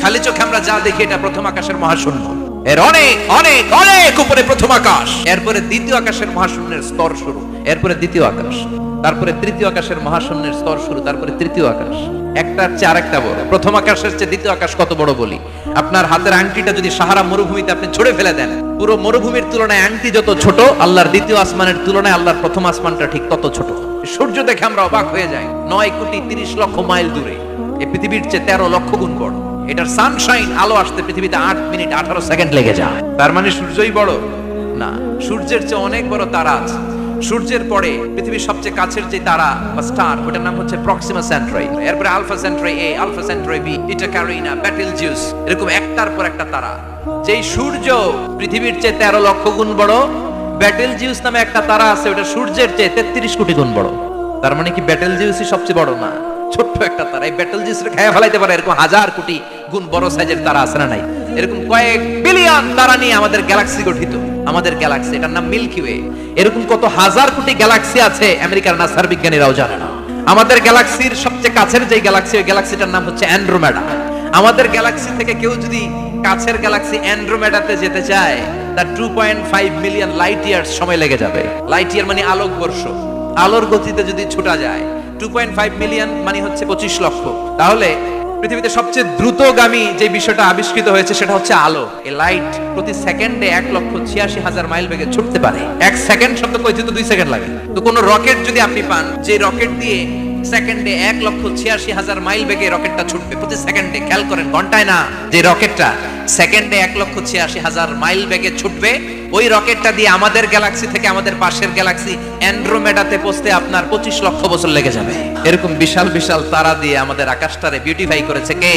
খালি চোখে আমরা যা দেখি এটা প্রথম আকাশের মহাশূন্য, এর অনেক অনেক অনেক উপরে প্রথম আকাশ, এরপরে দ্বিতীয় আকাশের মহাশূন্যের স্তর শুরু, এরপরে দ্বিতীয় আকাশ, তারপরে তৃতীয় আকাশের মহাশূন্যের স্তর শুরু, তারপরে তৃতীয় আকাশ। একটার চেয়ে আরেকটা বড়। প্রথম আকাশের চেয়ে দ্বিতীয় আকাশ কত বড় বলি, আপনার হাতের আংটিটা যদি সাহারা মরুভূমিতে আপনি ছুঁড়ে ফেলে দেন, পুরো মরুভূমির তুলনায় আংটি যত ছোট, আল্লাহর দ্বিতীয় আসমানের তুলনায় আল্লাহর প্রথম আসমানটা ঠিক তত ছোট। সূর্য দেখে আমরা অবাক হয়ে যাই, 9,30,00,000 মাইল দূরে, এই পৃথিবীর চেয়ে 13 লক্ষ গুণ বড়। এটার সানশাইন আলো আসতে পৃথিবীতে 8 মিনিট 18 সেকেন্ড লেগে যায়। তার মানে সূর্যই বড় না, সূর্যের চেয়ে অনেক বড় তারা আছে। সূর্যের পরে পৃথিবীর সবচেয়ে কাছের যে তারা বা স্টার, ওটার নাম হচ্ছে প্রক্সিমা সেন্ট্রাই, এরপরে আলফা সেন্ট্রাই এ, আলফা সেন্ট্রাই বি, ইটা ক্যারিনা, বেটেলজিউস, এরকম একটার পর একটা তারা। যেই সূর্য পৃথিবীর চেয়ে 13 লক্ষ গুণ বড়, বেটেলজিউস নামে একটা তারা আছে, ওটা সূর্যের চেয়ে 33 কোটি গুণ বড়। তার মানে কি বেটেলজিউসই সবচেয়ে বড় না, ছোট্ট একটা তারা। এই বেটেলজিউসকে খেয়ে ফেলাইতে পারে এরকম 1000 কোটি গুণ বড় সাইজের তারা আছে না নাই? এরকম কয়েক বিলিয়ন তারা নিয়ে আমাদের গ্যালাক্সি গঠিত। আমাদের গ্যালাক্সি, এটার নাম মিল্কি ওয়ে। এরকম কত হাজার কোটি গ্যালাক্সি আছে আমেরিকার নাসার বিজ্ঞানীরাও জানে না। আমাদের গ্যালাক্সির সবচেয়ে কাছের যে গ্যালাক্সি, ওই গ্যালাক্সিটার নাম হচ্ছে অ্যান্ড্রোমেডা। আমাদের গ্যালাক্সি থেকে কেউ যদি কাছের গ্যালাক্সি অ্যান্ড্রোমেডাতে যেতে চায়, তার 2.5 মিলিয়ন লাইট ইয়ার্স সময় লেগে যাবে। লাইট ইয়ার মানে আলোক বর্ষ। আলোর গতিতে যদি ছোটা যায়, 2.5 মিলিয়ন মানে হচ্ছে 25 লক্ষ। তাহলে পৃথিবীতে সবচেয়ে দ্রুতগামী যে বিষয়টা আবিষ্কৃত হয়েছে সেটা হচ্ছে আলো। এই লাইট প্রতি সেকেন্ডে 1,86,000 মাইল বেগে ছুটতে পারে। 1 সেকেন্ড শব্দ কইতে তো 2 সেকেন্ড লাগে। তো কোন রকেট যদি আপনি পান, যে রকেট দিয়ে সেকেন্ডে 1,86,000 মাইল বেগে রকেটটা ছুটবে প্রতি সেকেন্ডে, খেয়াল করেন, ঘন্টায় না, যে রকেটটা সেকেন্ডে 1,86,000 মাইল বেগে ছুটবে, ওই রকেটটা দিয়ে আমাদের গ্যালাক্সি থেকে আমাদের পাশের গ্যালাক্সি অ্যান্ড্রোমেডাতে পৌঁছতে আপনার 25 লক্ষ বছর লেগে যাবে। এরকম বিশাল বিশাল তারা দিয়ে আমাদের আকাশটারে বিউটিফাই করেছে কে?